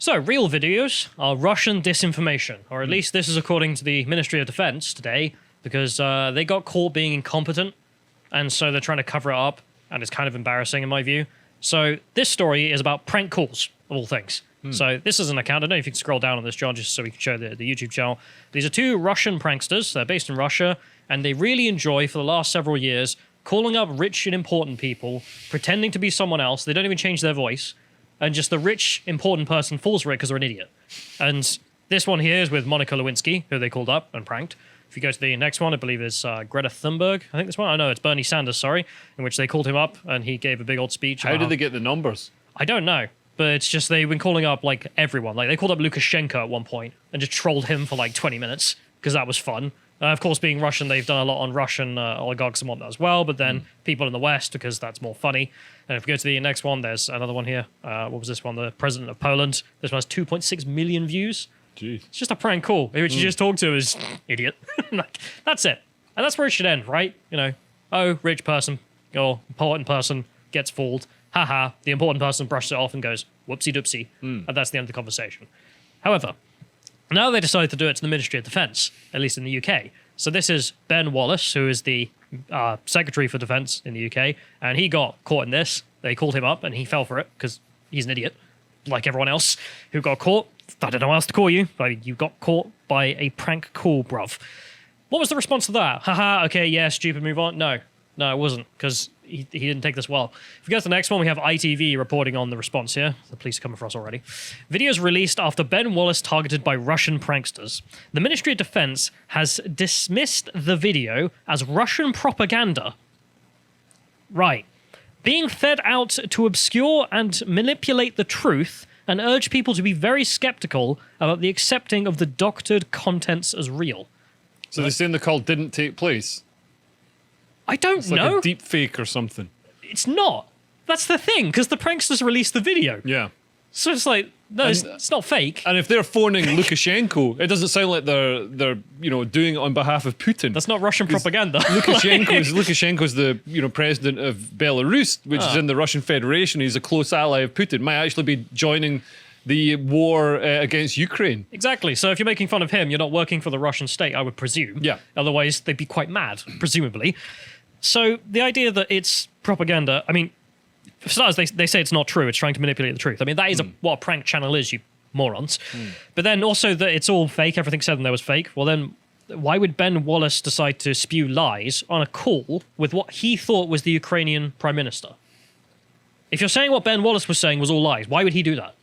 So, real videos are Russian disinformation, or at least this is according to the Ministry of Defense today, because they got caught being incompetent, and so they're trying to cover it up, and it's kind of embarrassing in my view. So, this story is about prank calls, of all things. So, this is an account. I don't know if you can scroll down on this, John, just so we can show the YouTube channel. These are two Russian pranksters. They're based in Russia, and they really enjoy, for the last several years, calling up rich and important people, pretending to be someone else. They don't even change their voice. And just the rich, important person falls for it because they're an idiot. And this one here is with Monica Lewinsky, who they called up and pranked. If you go to the next one, I believe it's Greta Thunberg. I think this one. I know it's Bernie Sanders, sorry, in which they called him up and he gave a big old speech. How did they get the numbers? I don't know. But it's just they've been calling up like everyone. Like they called up Lukashenko at one point and just trolled him for like 20 minutes because that was fun. Of course, being Russian, they've done a lot on Russian oligarchs and whatnot as well, but then people in the West, because that's more funny. And if we go to the next one, there's another one here. What was this one? The president of Poland. This one has 2.6 million views. Jeez. It's just a prank call, which you just talk to is idiot. Like, that's it. And that's where it should end, right? You know, oh, rich person or important person gets fooled. Haha, the important person brushes it off and goes, whoopsie doopsie. And that's the end of the conversation. However, now they decided to do it to the Ministry of Defense, at least in the UK. So this is Ben Wallace, who is the Secretary for Defense in the UK, and he got caught in this. They called him up, and he fell for it because he's an idiot, like everyone else who got caught. I don't know what else to call you, but you got caught by a prank call, bruv. What was the response to that? Haha, okay, yeah, stupid, move on. No, it wasn't, because he didn't take this well. If we go to the next one, we have ITV reporting on the response here. The police are coming for us already. Videos released after Ben Wallace targeted by Russian pranksters. The Ministry of Defense has dismissed the video as Russian propaganda. Right. Being fed out to obscure and manipulate the truth and urge people to be very skeptical about the accepting of the doctored contents as real. So they're saying the call didn't take place? I don't It's know. like a deep fake or something. It's not. That's the thing, because the pranksters released the video. Yeah. So it's like, no, it's not fake. And if they're phoning Lukashenko, it doesn't sound like they're doing it on behalf of Putin. That's not Russian propaganda. Lukashenko's the president of Belarus, which is in the Russian Federation. He's a close ally of Putin. Might actually be joining the war against Ukraine. Exactly. So if you're making fun of him, you're not working for the Russian state, I would presume. Yeah. Otherwise, they'd be quite mad, presumably. So the idea that it's propaganda, I mean, for starters, they say it's not true. It's trying to manipulate the truth. I mean, that is what a prank channel is, you morons. But then also that it's all fake. Everything said in there was fake. Well, then why would Ben Wallace decide to spew lies on a call with what he thought was the Ukrainian prime minister? If you're saying what Ben Wallace was saying was all lies, why would he do that?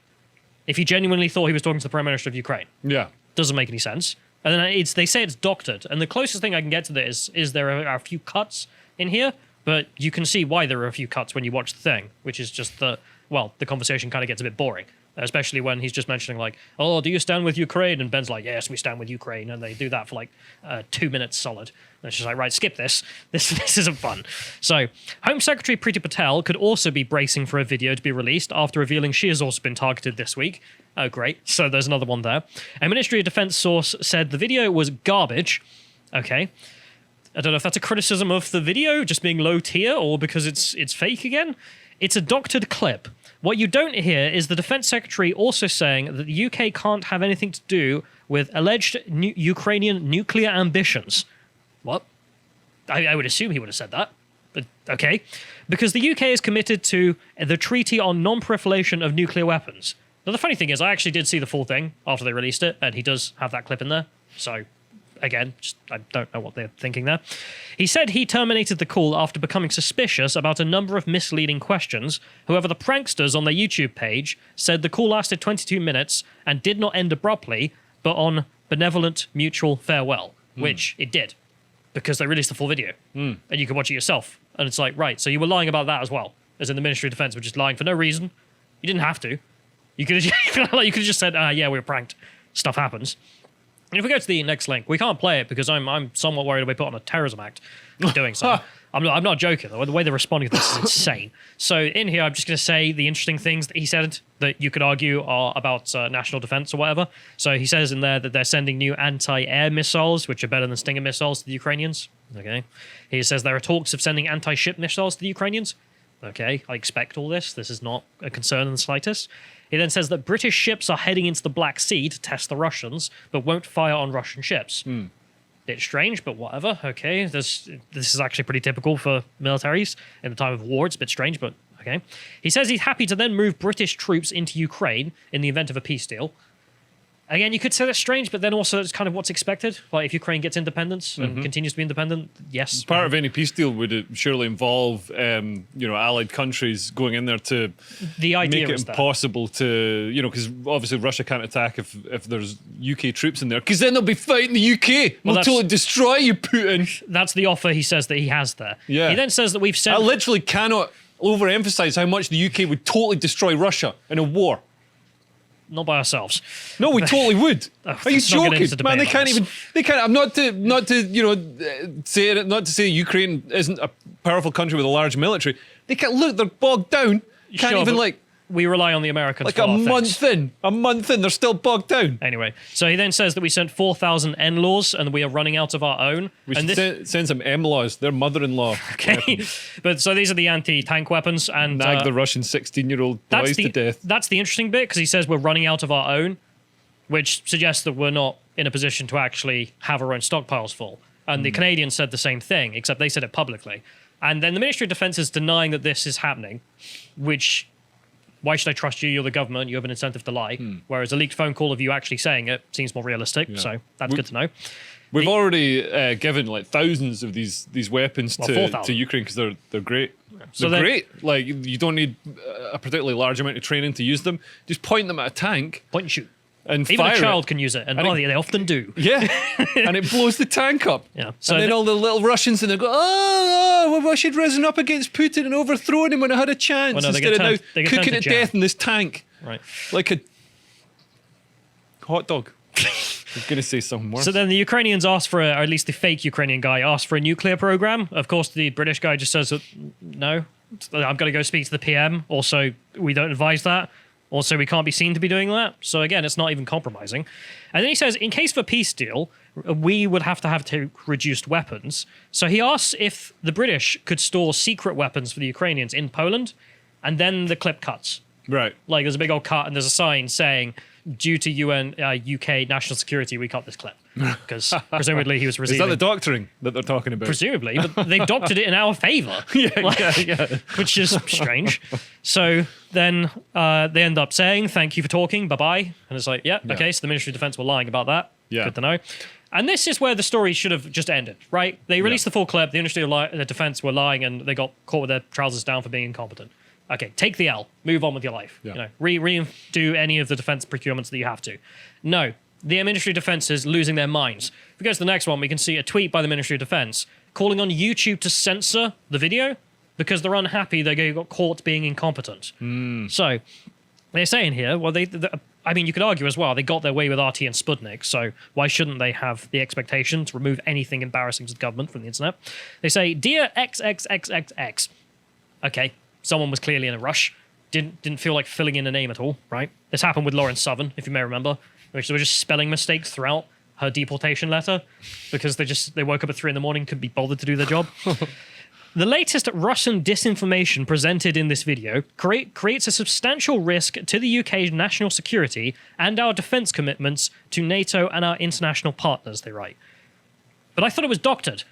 If he genuinely thought he was talking to the prime minister of Ukraine. Yeah. Doesn't make any sense. And then they say it's doctored. And the closest thing I can get to this is there are a few cuts in here, but you can see why there are a few cuts when you watch the thing, which is just the conversation kind of gets a bit boring, especially when he's just mentioning like, oh, do you stand with Ukraine? And Ben's like, yes, we stand with Ukraine. And they do that for like 2 minutes solid. And it's just like, right, skip this. This isn't fun. So Home Secretary Priti Patel could also be bracing for a video to be released after revealing she has also been targeted this week. Oh, great. So there's another one there. A Ministry of Defense source said the video was garbage. Okay. I don't know if that's a criticism of the video just being low tier or because it's fake again. It's a doctored clip. What you don't hear is the Defense Secretary also saying that the UK can't have anything to do with alleged Ukrainian nuclear ambitions. What? I would assume he would have said that. But okay. Because the UK is committed to the Treaty on Non-Proliferation of Nuclear Weapons. Now, the funny thing is, I actually did see the full thing after they released it, and he does have that clip in there. So again, I don't know what they're thinking there. He said he terminated the call after becoming suspicious about a number of misleading questions. However, the pranksters on their YouTube page said the call lasted 22 minutes and did not end abruptly, but on benevolent mutual farewell, which it did, because they released the full video. And you can watch it yourself. And it's like, right, so you were lying about that as well, as in the Ministry of Defense were just lying for no reason. You didn't have to. You could have just said, yeah, we were pranked. Stuff happens. And if we go to the next link, we can't play it because I'm somewhat worried we're put on a terrorism act for doing so. I'm not joking, though. The way they're responding to this is insane. So in here, I'm just going to say the interesting things that he said that you could argue are about national defense or whatever. So he says in there that they're sending new anti-air missiles, which are better than Stinger missiles to the Ukrainians. Okay. He says there are talks of sending anti-ship missiles to the Ukrainians. Okay, I expect all this. This is not a concern in the slightest. He then says that British ships are heading into the Black Sea to test the Russians, but won't fire on Russian ships. Bit strange, but whatever. Okay, this is actually pretty typical for militaries in the time of war. It's a bit strange, but okay. He says he's happy to then move British troops into Ukraine in the event of a peace deal. Again, you could say that's strange, but then also it's kind of what's expected. Like if Ukraine gets independence and continues to be independent, yes. Part of any peace deal would surely involve, allied countries going in there to the idea make it is that. impossible to, because obviously Russia can't attack if there's UK troops in there, because then they'll be fighting the UK. We'll totally destroy you, Putin. That's the offer he says that he has there. Yeah. He then says that we've sent. I literally cannot overemphasize how much the UK would totally destroy Russia in a war. Not by ourselves. No, we totally would. Are you joking, man? They can't even. They can't. I'm not to say Ukraine isn't a powerful country with a large military. They can't look. They're bogged down. Can't Sure, even but we rely on the Americans. like for a our month things. in, they're still bogged down. Anyway, so he then says that we sent 4,000 N-laws and we are running out of our own. We and should send some M-laws. Their mother-in-law. Okay, but so these are the anti-tank weapons and Nag the Russian 16-year-old boys to death. That's the interesting bit because he says we're running out of our own, which suggests that we're not in a position to actually have our own stockpiles full. And the Canadians said the same thing, except they said it publicly. And then the Ministry of Defence is denying that this is happening, which, why should I trust you? You're the government. You have an incentive to lie. Whereas a leaked phone call of you actually saying it seems more realistic. Yeah. So that's good to know. We've already given like thousands of these weapons to Ukraine because they're great. So they're great. Like you don't need a particularly large amount of training to use them. Just point them at a tank. Point and shoot. And even fire a child it. can use it, and they often do. Yeah, and it blows the tank up. Yeah, so and then all the little Russians in there go, well, I should have risen up against Putin and overthrown him when I had a chance instead of now cooking to death in this tank, right? Like a hot dog. I was going to say something more. So then the Ukrainians asked for, or at least the fake Ukrainian guy asked for a nuclear program. Of course, the British guy just says, no, I'm going to go speak to the PM. Also, we don't advise that. Also, we can't be seen to be doing that. So again, it's not even compromising. And then he says, in case of a peace deal, we would have to reduced weapons. So he asks if the British could store secret weapons for the Ukrainians in Poland, and then the clip cuts. Right. Like there's a big old cut and there's a sign saying, due to UK national security, we cut this clip. Because presumably he was receiving... Is that the doctoring that they're talking about? Presumably, but they've doctored it in our favour. Yeah. Which is strange. So then they end up saying, thank you for talking, bye-bye. And it's like, yeah, okay, so the Ministry of Defence were lying about that. Yeah. Good to know. And this is where the story should have just ended, right? They released the full clip, the Ministry of Defence were lying, and they got caught with their trousers down for being incompetent. Okay, take the L, move on with your life. Yeah. Redo any of the defence procurements that you have to. No, the Ministry of Defence is losing their minds. If we go to the next one, we can see a tweet by the Ministry of Defence calling on YouTube to censor the video because they're unhappy they got caught being incompetent. So they're saying here, well, I mean, you could argue as well, they got their way with RT and Sputnik, so why shouldn't they have the expectation to remove anything embarrassing to the government from the internet? They say, dear XXXXX. Okay. Someone was clearly in a rush, didn't feel like filling in a name at all, right? This happened with Lauren Southern, if you may remember, which there were just spelling mistakes throughout her deportation letter because they woke up at 3 a.m, couldn't be bothered to do their job. The latest Russian disinformation presented in this video creates a substantial risk to the UK's national security and our defence commitments to NATO and our international partners, they write. But I thought it was doctored.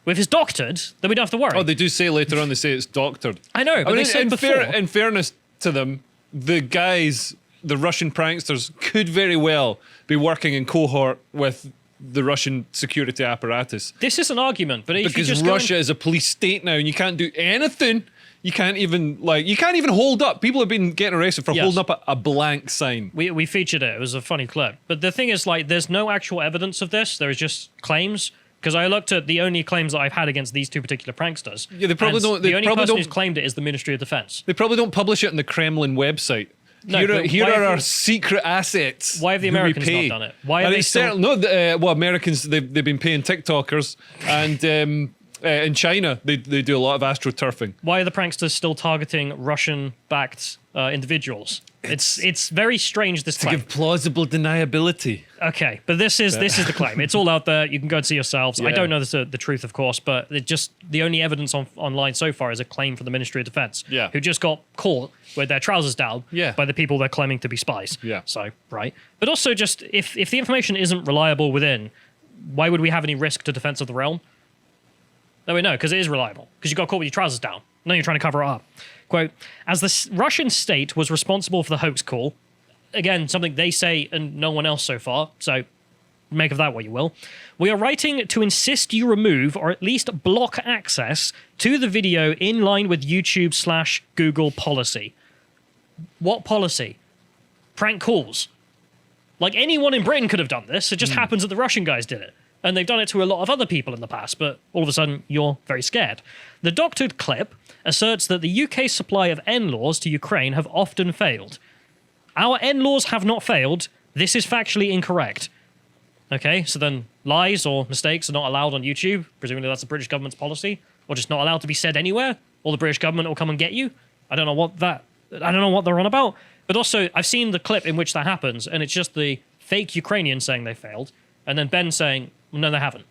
If it's doctored, then we don't have to worry. Oh, they do say later on, they say it's doctored. I know, but they said before. In fairness to them, the guys, the Russian pranksters, could very well be working in cohort with the Russian security apparatus. This is an argument, but if because Russia is a police state now, and you can't do anything. You can't even hold up. People have been getting arrested for holding up a blank sign. We featured it. It was a funny clip. But the thing is, there's no actual evidence of this. There is just claims. Because I looked at the only claims that I've had against these two particular pranksters. Yeah, they probably don't. The only person who's claimed it is the Ministry of Defence. They probably don't publish it on the Kremlin website. No, here are our secret assets. Why have the Americans not done it? Why are they still... Americans, they've been paying TikTokers, and in China, they do a lot of astroturfing. Why are the pranksters still targeting Russian-backed individuals? It's very strange, this to claim. give plausible deniability. Okay, but this is the claim. It's all out there. You can go and see yourselves. I Yeah. don't know the truth, of course, but the only evidence online so far is a claim from the Ministry of Defense, Yeah. who just got caught with their trousers down Yeah. by the people they're claiming to be spies. Yeah. So, right. But also just, if the information isn't reliable within, why would we have any risk to defense of the realm? No, we know, because it is reliable. Because you got caught with your trousers down. Now you're trying to cover it up. Quote, as the Russian state was responsible for the hoax call, again, something they say and no one else so far, so make of that what you will. We are writing to insist you remove or at least block access to the video in line with YouTube/Google policy. What policy? Prank calls. Like, anyone in Britain could have done this. It just happens that the Russian guys did it. And they've done it to a lot of other people in the past, but all of a sudden you're very scared. The doctored clip asserts that the UK's supply of NLAWs to Ukraine have often failed. Our NLAWs have not failed. This is factually incorrect. Okay, so then lies or mistakes are not allowed on YouTube. Presumably that's the British government's policy, or just not allowed to be said anywhere, or the British government will come and get you. I don't know what they're on about. But also, I've seen the clip in which that happens, and it's just the fake Ukrainians saying they failed, and then Ben saying, no, they haven't.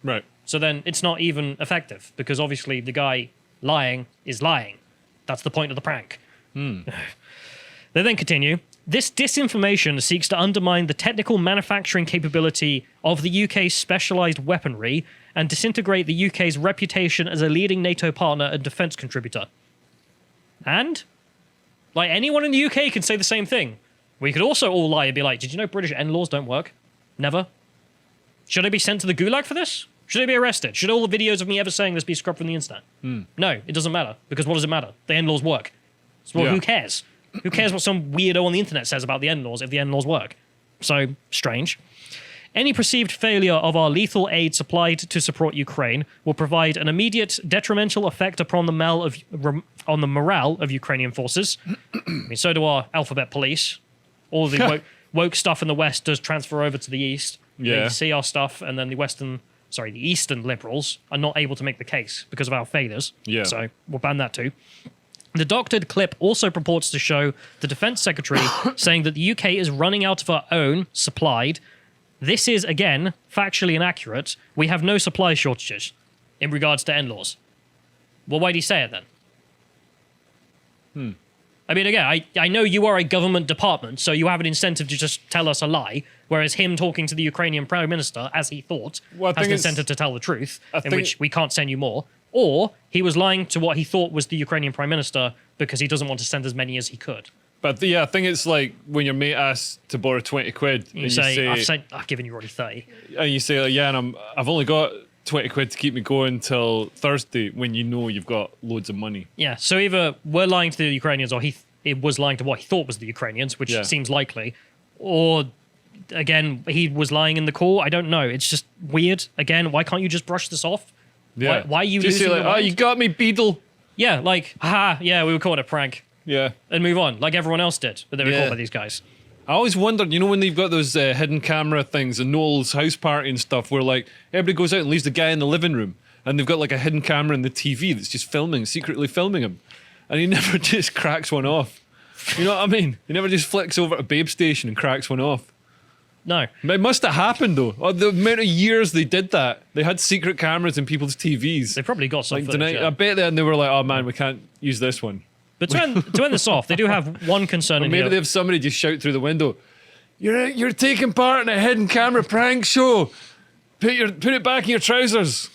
Right. So then it's not even effective, because obviously the guy lying is lying. That's the point of the prank. They then continue. This disinformation seeks to undermine the technical manufacturing capability of the UK's specialised weaponry and disintegrate the UK's reputation as a leading NATO partner and defence contributor. And, like, anyone in the UK can say the same thing. We could also all lie and be like, did you know British NLAWs don't work? Never. Should I be sent to the gulag for this? Should I be arrested? Should all the videos of me ever saying this be scrubbed from the internet? No, it doesn't matter. Because what does it matter? The NLAWs work. So who cares? Who cares what some weirdo on the internet says about the NLAWs if the NLAWs work? So, strange. Any perceived failure of our lethal aid supplied to support Ukraine will provide an immediate detrimental effect upon the morale of Ukrainian forces. I mean, so do our alphabet police. All the woke stuff in the West does transfer over to the East. Yeah. They see our stuff, and then the Eastern liberals are not able to make the case because of our failures. Yeah. So we'll ban that too. The doctored clip also purports to show the Defence Secretary saying that the UK is running out of our own supplied. This is, again, factually inaccurate. We have no supply shortages in regards to NLAWs. Well, why did he say it then? I mean, again, I know you are a government department, so you have an incentive to just tell us a lie, whereas him talking to the Ukrainian Prime Minister, as he thought, has an incentive to tell the truth, in which we can't send you more. Or he was lying to what he thought was the Ukrainian Prime Minister because he doesn't want to send as many as he could. But I think it's like when your mate asks to borrow 20 quid. You say, I've given you already 30. And you say, and I've only got 20 quid to keep me going till Thursday, when you know you've got loads of money. Yeah, so either we're lying to the Ukrainians or it was lying to what he thought was the Ukrainians, which seems likely, or again, he was lying in the call. I don't know. It's just weird. Again, why can't you just brush this off? Yeah. Why are you just losing say your mind? you got me, Beadle. Yeah, like, haha, yeah, we were caught in a prank. Yeah. And move on, like everyone else did, but they were caught by these guys. I always wondered, when they've got those hidden camera things and Noel's house party and stuff, where like everybody goes out and leaves the guy in the living room, and they've got like a hidden camera in the TV that's just secretly filming him, and he never just cracks one off. You know what I mean? He never just flicks over to Babe Station and cracks one off. No. It must have happened though. The amount of years they did that. They had secret cameras in people's TVs. They probably got some footage, tonight. I bet they were like, oh man, we can't use this one. But to end this off, they do have one concern in here. Maybe they have somebody just shout through the window, You're taking part in a hidden camera prank show. Put it back in your trousers.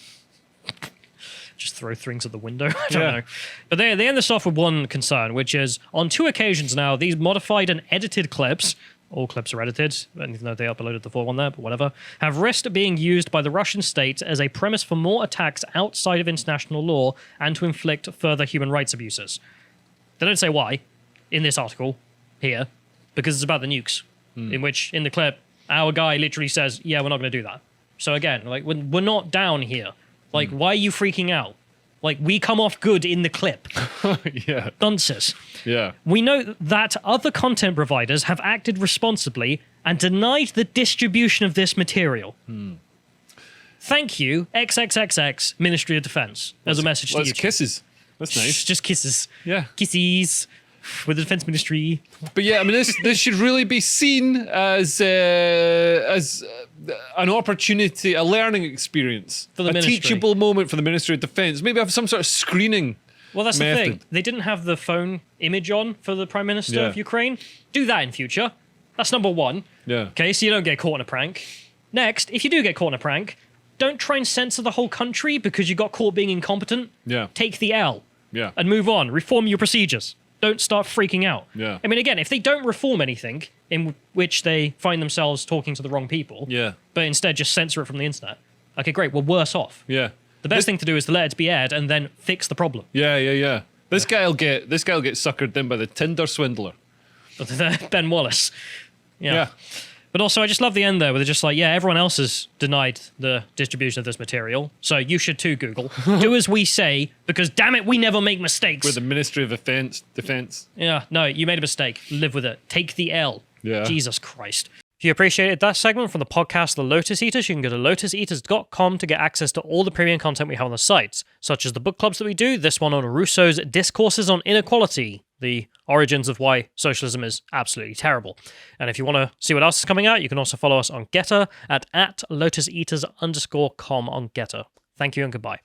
Just throw things at the window. I don't know. But they end this off with one concern, which is on 2 occasions now, these modified and edited clips, all clips are edited, even though they uploaded the full one there, but whatever, have risked being used by the Russian state as a premise for more attacks outside of international law and to inflict further human rights abuses. They don't say why in this article here, because it's about the nukes, in which, in the clip, our guy literally says, yeah, we're not going to do that. So again, like, we're not down here. Like, why are you freaking out? Like, we come off good in the clip. Yeah. Dunces. Yeah. We know that other content providers have acted responsibly and denied the distribution of this material. Thank you, XXXX Ministry of Defense, as a message to you. Kisses. That's nice. Just kisses. Yeah. Kisses. with the defense ministry. But yeah, I mean, this should really be seen as an opportunity, a learning experience, for the a ministry. Teachable moment for the Ministry of Defence. Maybe have some sort of screening. Well, that's method. the thing. They didn't have the phone image on for the Prime Minister of Ukraine. Do that in future. That's number one. Yeah. Okay, so you don't get caught in a prank. Next, if you do get caught in a prank, don't try and censor the whole country because you got caught being incompetent. Yeah. Take the L. Yeah. And move on. Reform your procedures. Don't start freaking out. Yeah. I mean, again, if they don't reform anything in which they find themselves talking to the wrong people, but instead just censor it from the internet, okay, great, we're worse off. Yeah. The best thing to do is to let it be aired and then fix the problem. Yeah. This guy'll get suckered in by the Tinder swindler. Ben Wallace. Yeah. But also, I just love the end there where they're just like, yeah, everyone else has denied the distribution of this material, so you should too, Google. Do as we say, because damn it, we never make mistakes. With the Ministry of Defence. Yeah, no, you made a mistake. Live with it. Take the L. Yeah. Jesus Christ. If you appreciated that segment from the podcast The Lotus Eaters, you can go to lotuseaters.com to get access to all the premium content we have on the site, such as the book clubs that we do, this one on Rousseau's Discourses on Inequality, the origins of why socialism is absolutely terrible. And if you want to see what else is coming out, you can also follow us on Getter at lotuseaters_com on Getter. Thank you and goodbye.